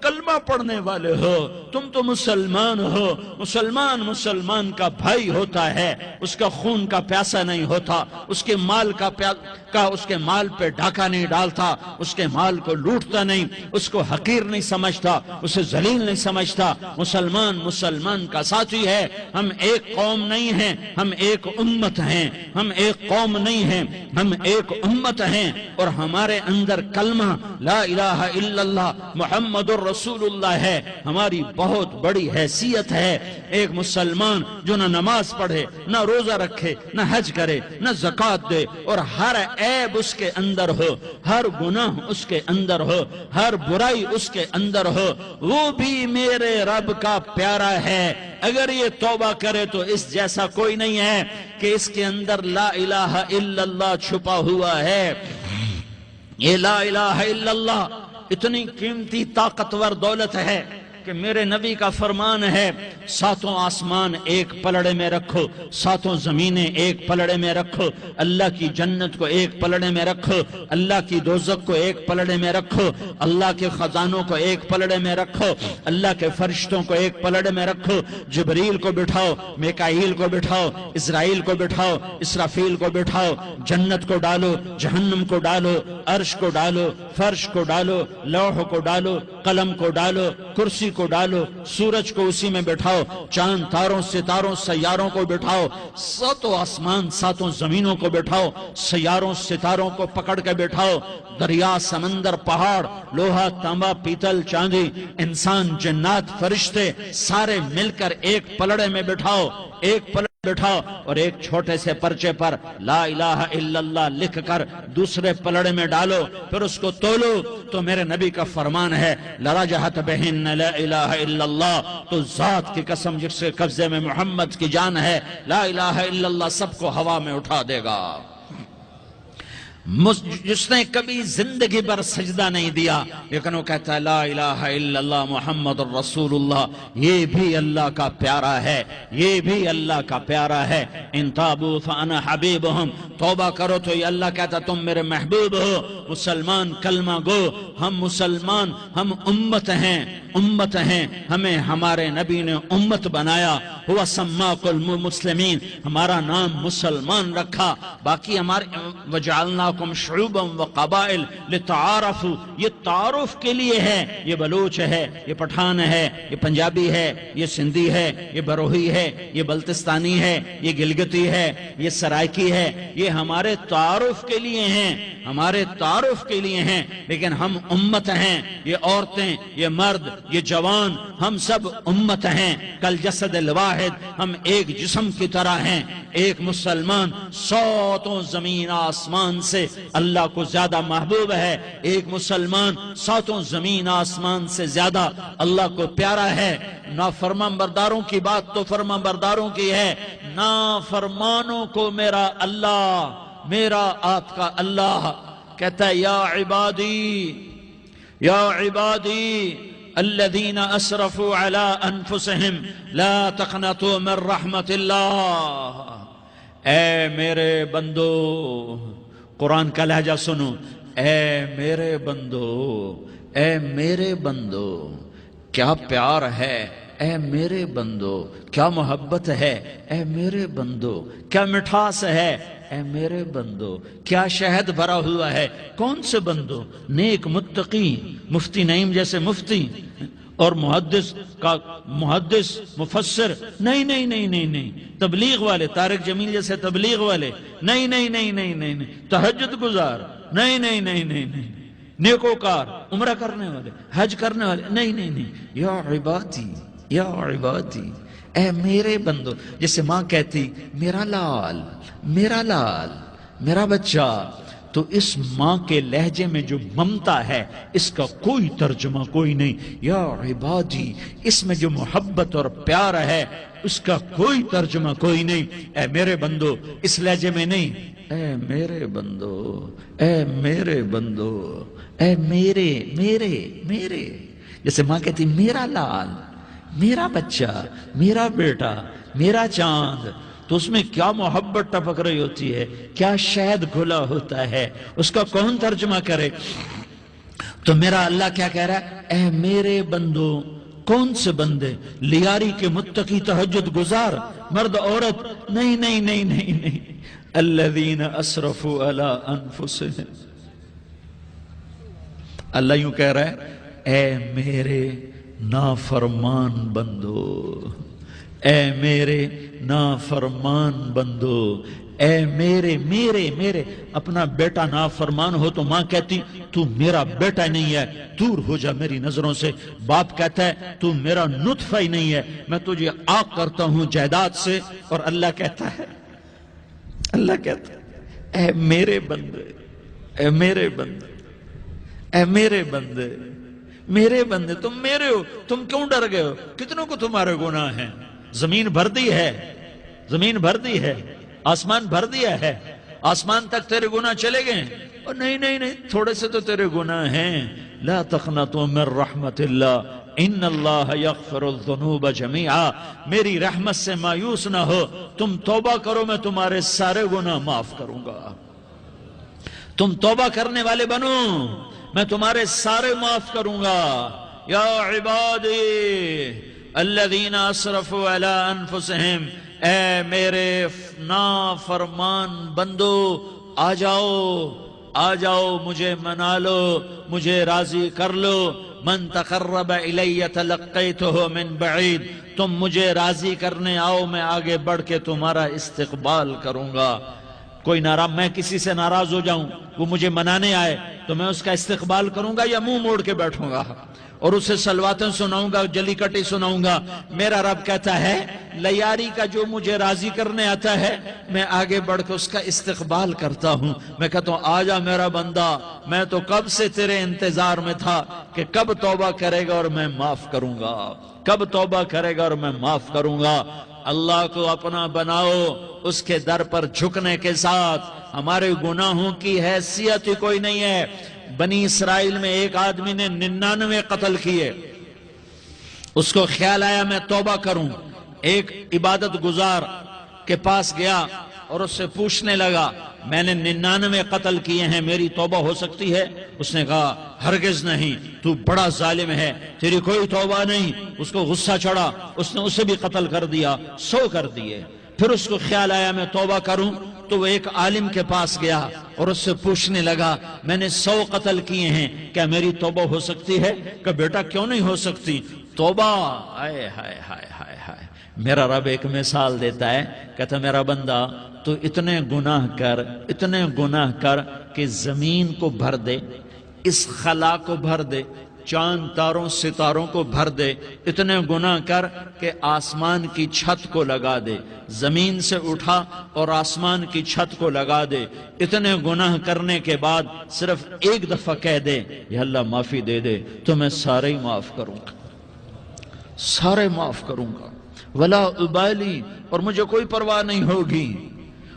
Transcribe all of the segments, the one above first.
کلمہ پڑھنے والے ہو، تم تو مسلمان ہو۔ مسلمان مسلمان کا بھائی ہوتا ہے، اس کا خون کا پیاسہ نہیں ہوتا، اس کے مال اس کے مال پہ ڈاکہ نہیں ڈالتا، اس کے مال کو لوٹتا نہیں، اس کو حقیر نہیں سمجھتا، اسے ذلیل نہیں سمجھتا۔ مسلمان مسلمان کا ساتھی ہے۔ ہم ایک قوم نہیں ہیں، ہم ایک امت ہیں۔ ہم ایک قوم نہیں ہیں، ہم ایک امت ہیں، اور ہمارے اندر کلمہ لا الہ الا اللہ محمد رسول اللہ ہے۔ ہماری بہت بڑی حیثیت ہے۔ ایک مسلمان جو نہ نماز پڑھے، نہ روزہ رکھے، نہ حج کرے، نہ زکوٰۃ دے، اور ہر عیب اس کے اندر ہو، ہر گناہ اس کے اندر ہو، ہر برائی اس کے اندر ہو، وہ بھی میرے رب کا پیارا ہے۔ اگر یہ توبہ کرے تو اس جیسا کوئی نہیں ہے کہ اس کے اندر لا الہ الا اللہ چھپا ہوا ہے۔ یہ لا الہ الا اللہ اتنی قیمتی طاقتور دولت ہے کہ میرے نبی کا فرمان ہے، ساتوں آسمان ایک پلڑے میں رکھو، ساتوں زمینیں ایک پلڑے میں رکھو، اللہ کی جنت کو ایک پلڑے میں رکھو، اللہ کی دوزخ کو ایک پلڑے میں رکھو، اللہ کے خزانوں کو ایک پلڑے میں رکھو، اللہ کے فرشتوں کو ایک پلڑے میں رکھو، جبریل کو بٹھاؤ، میکائیل کو بٹھاؤ، اسرائیل کو بٹھاؤ، اسرافیل کو بٹھاؤ، جنت کو ڈالو، جہنم کو ڈالو، عرش کو ڈالو، فرش کو ڈالو، لوح کو ڈالو، قلم کو ڈالو، کرسی کو ڈالو، سورج کو اسی میں بٹھاؤ، چاند تاروں ستاروں سیاروں کو بٹھاؤ، ساتوں آسمان ساتوں زمینوں کو بٹھاؤ، سیاروں ستاروں کو پکڑ کے بٹھاؤ، دریا سمندر پہاڑ لوہا تانبا پیتل چاندی انسان جنات فرشتے سارے مل کر ایک پلڑے میں بٹھاؤ، ایک پلڑے بٹھاؤ، اور ایک چھوٹے سے پرچے پر لا الہ الا اللہ لکھ کر دوسرے پلڑے میں ڈالو، پھر اس کو تولو تو میرے نبی کا فرمان ہے لرجحت بہن لا الہ الا اللہ، تو ذات کی قسم جس کے قبضے میں محمد کی جان ہے، لا الہ الا اللہ سب کو ہوا میں اٹھا دے گا۔ جس نے کبھی زندگی بھر سجدہ نہیں دیا لیکن وہ کہتا ہے لا الہ الا اللہ محمد الرسول اللہ، یہ بھی اللہ کا پیارا ہے، یہ بھی اللہ کا پیارا ہے۔ ان تابوا فانا حبیبہم، توبہ کرو تو یہ اللہ کہتا تم میرے محبوب ہو۔ مسلمان کلمہ گو، ہم مسلمان، ہم امت ہیں، امت ہیں، ہمیں ہمارے نبی نے امت بنایا، ہوا سماکم المسلمین، ہمارا نام مسلمان رکھا، باقی ہمارے وجعلناکم شعوبا وقبائل لتعارفوا، یہ تعارف کے لیے ہے، یہ بلوچ ہے، یہ پٹھان ہے، یہ پنجابی ہے، یہ سندھی ہے، یہ بروہی ہے، یہ بلتستانی ہے، یہ گلگتی ہے، یہ سرائکی ہے، یہ ہمارے تعارف کے لیے ہیں، ہمارے تعارف کے لیے ہیں، لیکن ہم امت ہیں، یہ عورتیں، یہ مرد، یہ جوان، ہم سب امت ہیں، کل جسد الواحد، ہم ایک جسم کی طرح ہیں۔ ایک مسلمان ساتوں زمین آسمان سے اللہ کو زیادہ محبوب ہے، ایک مسلمان ساتوں زمین آسمان سے زیادہ اللہ کو پیارا ہے۔ نافرمان برداروں کی بات تو فرمان برداروں کی ہے، نافرمانوں کو میرا اللہ، میرا آپ کا اللہ کہتا ہے یا عبادی الذین اسرفوا علی انفسہم لا تقنطوا من رحمت اللہ، اے میرے بندو، قرآن کا لہجہ سنو، اے میرے بندو، اے میرے بندو، کیا پیار ہے، اے میرے بندو، کیا محبت ہے، اے میرے بندو، کیا مٹھاس ہے، اے میرے بندو، کیا شہد بھرا ہوا ہے۔ کون سے بندو؟ نیک متقی، مفتی نعیم جیسے مفتی اور محدث مفسر، نہیں نہیں نہیں نہیں نہیں، تبلیغ والے، طارق جمیل جیسے تبلیغ والے، نہیں نہیں نہیں نہیں نہیں، تہجد گزار، نہیں نہیں نہیں نہیں نہیں، نیکوکار، عمرہ کرنے والے، حج کرنے والے، نہیں نہیں نہیں، یا عبادی، یا عبادی، اے میرے بندو، جیسے ماں کہتی میرا لال، میرا لال، میرا بچہ، تو اس ماں کے لہجے میں جو ممتا ہے اس کا کوئی ترجمہ کوئی نہیں۔ یا عبادی، اس میں جو محبت اور پیار ہے اس کا کوئی ترجمہ کوئی نہیں۔ اے میرے بندو، اس لہجے میں نہیں، اے میرے بندو، اے میرے بندو، اے میرے میرے میرے، جیسے ماں کہتی میرا لال، میرا بچہ، میرا بیٹا، میرا چاند، تو اس میں کیا محبت ٹپک رہی ہوتی ہے، کیا شہد گھلا ہوتا ہے، اس کا کون ترجمہ کرے؟ تو میرا اللہ کیا کہہ رہا ہے؟ اے میرے بندو، کون سے بندے؟ لیاری کے متقی تہجد گزار مرد عورت؟ نہیں نہیں نہیں نہیں نہیں، الذین اسرفوا علی انفسہم۔ اللہ یوں کہہ رہا ہے، اے میرے نافرمان بندو، اے میرے نافرمان بندو، اے میرے میرے میرے اپنا بیٹا نافرمان ہو تو ماں کہتی تو میرا بیٹا نہیں ہے، دور ہو جا میری نظروں سے۔ باپ کہتا ہے تو میرا نطفہ ہی نہیں ہے، میں تجھے عاق کرتا ہوں جائیداد سے۔ اور اللہ کہتا ہے اے میرے بندے، اے میرے بندے، اے میرے بندے، میرے بندے، تم میرے ہو، تم کیوں ڈر گئے ہو؟ کتنوں کو تمہارے گناہ ہیں؟ زمین بھر دی ہے، زمین بھر دی ہے، آسمان بھر دیا ہے، آسمان تک تیرے گناہ چلے گئے۔ اور نہیں نہیں نہیں، تھوڑے سے تو تیرے گناہ ہیں۔ لا تقنطوا من رحمت اللہ ان اللہ یغفر الذنوب جميعا، میری رحمت سے مایوس نہ ہو، تم توبہ کرو، میں تمہارے سارے گناہ معاف کروں گا۔ تم توبہ کرنے والے بنو، میں تمہارے سارے معاف کروں گا۔ یا عبادی الذین اسرفوا علی انفسہم، اے میرے نافرمان بندو، آ جاؤ مجھے منا لو، مجھے راضی کر لو۔ من تقرب الی تلقیتہ من بعید، تم مجھے راضی کرنے آؤ، میں آگے بڑھ کے تمہارا استقبال کروں گا۔ کوئی ناراض، میں کسی سے ناراض ہو جاؤں، وہ مجھے منانے آئے تو میں اس کا استقبال کروں گا یا منہ موڑ کے بیٹھوں گا اور اسے سلواتیں سناؤں گا، جلی کٹی سناؤں گا؟ میرا رب کہتا ہے لیاری کا جو مجھے راضی کرنے آتا ہے، میں آگے بڑھ کے اس کا استقبال کرتا ہوں۔ میں کہتا ہوں آجا میرا بندہ، میں تو کب سے تیرے انتظار میں تھا کہ کب توبہ کرے گا اور میں معاف کروں گا، کب توبہ کرے گا اور میں معاف کروں گا۔ اللہ کو اپنا بناؤ، اس کے در پر جھکنے کے ساتھ۔ ہمارے گناہوں کی حیثیت ہی کوئی نہیں ہے۔ بنی اسرائیل میں ایک آدمی نے 99 قتل کیے، اس کو خیال آیا میں توبہ کروں، ایک عبادت گزار کے پاس گیا اور اس سے پوچھنے لگا میں نے 99 قتل کیے ہیں، میری توبہ ہو سکتی ہے؟ اس نے کہا ہرگز نہیں، تو بڑا ظالم ہے، تیری کوئی توبہ نہیں۔ اس کو غصہ چڑھا، اس نے اسے بھی قتل کر دیا، 100 کر دیے۔ پھر اس کو خیال آیا میں توبہ کروں، تو وہ ایک عالم کے پاس گیا اور اس سے پوچھنے لگا میں نے 100 قتل کیے ہیں، کیا میری توبہ ہو سکتی ہے؟ کہ بیٹا کیوں نہیں ہو سکتی توبہ؟ ہائے ہائے ہائے ہائے ہائے، میرا رب ایک مثال دیتا ہے، کہتا میرا بندہ تو اتنے گناہ کر کہ زمین کو بھر دے، اس خلا کو بھر دے، چاند تاروں ستاروں کو بھر دے، اتنے گناہ کر کہ آسمان کی چھت کو لگا دے، زمین سے اٹھا اور آسمان کی چھت کو لگا دے۔ اتنے گناہ کرنے کے بعد صرف ایک دفعہ کہہ دے یا اللہ معافی دے دے، تو میں سارے ہی معاف کروں گا، سارے معاف کروں گا، ولا ابالی، اور مجھے کوئی پرواہ نہیں ہوگی۔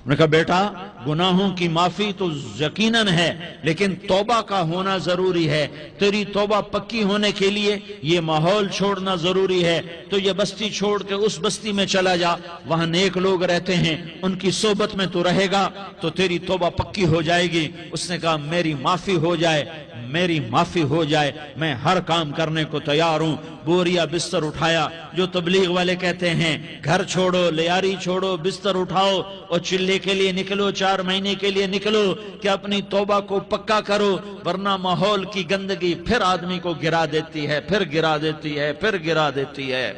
انہوں نے کہا بیٹا گناہوں کی معافی تو یقیناً ہے، لیکن توبہ کا ہونا ضروری ہے۔ تیری توبہ پکی ہونے کے لیے یہ ماحول چھوڑنا ضروری ہے۔ تو یہ بستی چھوڑ کے اس بستی میں چلا جا، وہاں نیک لوگ رہتے ہیں، ان کی صحبت میں تو رہے گا تو تیری توبہ پکی ہو جائے گی۔ اس نے کہا میری معافی ہو جائے، میری معافی ہو جائے، میں ہر کام کرنے کو تیار ہوں۔ بوریا بستر اٹھایا، جو تبلیغ والے کہتے ہیں گھر چھوڑو، لیاری چھوڑو، بستر اٹھاؤ اور چلے کے لیے نکلو، 4 مہینے کے لیے نکلو کہ اپنی توبہ کو پکا کرو، ورنہ ماحول کی گندگی پھر آدمی کو گرا دیتی ہے، پھر گرا دیتی ہے، پھر گرا دیتی ہے۔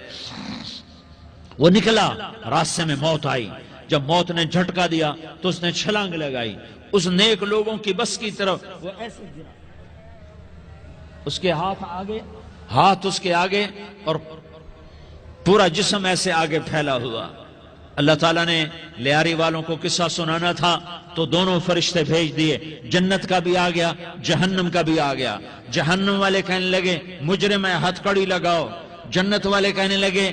وہ نکلا، راستے میں موت آئی، جب موت نے جھٹکا دیا تو اس نے چھلانگ لگائی اس نیک لوگوں کی بس کی طرف، وہ ایسے گرا، اس کے ہاتھ اس کے آگے اور پورا جسم ایسے آگے پھیلا ہوا۔ اللہ تعالیٰ نے لیاری والوں کو قصہ سنانا تھا تو دونوں فرشتے بھیج دیے، جنت کا بھی آ گیا، جہنم کا بھی آ گیا۔ جہنم والے کہنے لگے مجرم ہے ہتھ کڑی لگاؤ، جنت والے کہنے لگے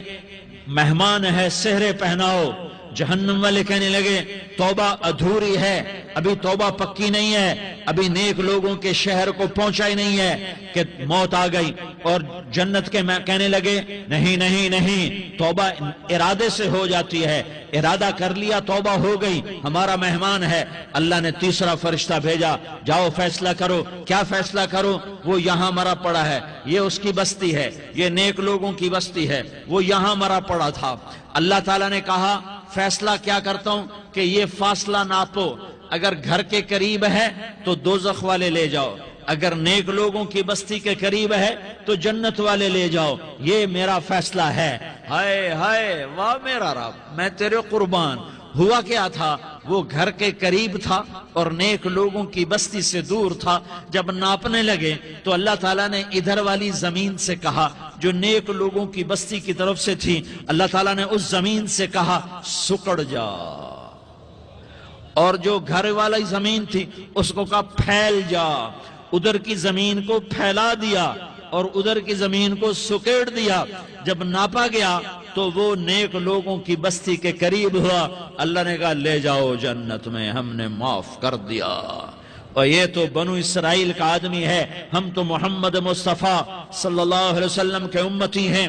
مہمان ہے سہرے پہناؤ۔ جہنم والے کہنے لگے توبہ ادھوری ہے، ابھی توبہ پکی نہیں ہے، ابھی نیک لوگوں کے شہر کو پہنچا ہی نہیں ہے کہ موت آ گئی۔ اور جنت کے کہنے لگے نہیں نہیں نہیں، توبہ ارادے سے ہو جاتی ہے، ارادہ کر لیا توبہ ہو گئی، ہمارا مہمان ہے۔ اللہ نے تیسرا فرشتہ بھیجا، جاؤ فیصلہ کرو۔ کیا فیصلہ کرو؟ وہ یہاں مرا پڑا ہے، یہ اس کی بستی ہے، یہ نیک لوگوں کی بستی ہے، وہ یہاں مرا پڑا تھا۔ اللہ تعالیٰ نے کہا فیصلہ کیا کرتا ہوں کہ یہ فاصلہ ناپو، اگر گھر کے قریب ہے تو دوزخ والے لے جاؤ، اگر نیک لوگوں کی بستی کے قریب ہے تو جنت والے لے جاؤ، یہ میرا فیصلہ ہے۔ ہائے ہائے واہ میرا رب، میں تیرے قربان۔ ہوا کیا تھا؟ وہ گھر کے قریب تھا اور نیک لوگوں کی بستی سے دور تھا۔ جب ناپنے لگے تو اللہ تعالیٰ نے ادھر والی زمین سے کہا جو نیک لوگوں کی بستی کی طرف سے تھی، اللہ تعالیٰ نے اس زمین سے کہا سکڑ جا، اور جو گھر والی زمین تھی اس کو کہا پھیل جا۔ ادھر کی زمین کو پھیلا دیا اور ادھر کی زمین کو سکیڑ دیا۔ جب ناپا گیا تو وہ نیک لوگوں کی بستی کے قریب ہوا۔ اللہ نے کہا لے جاؤ جنت میں، ہم نے معاف کر دیا۔ اور یہ تو بنو اسرائیل کا آدمی ہے، ہم تو محمد مصطفیٰ صلی اللہ علیہ وسلم کے امتی ہیں۔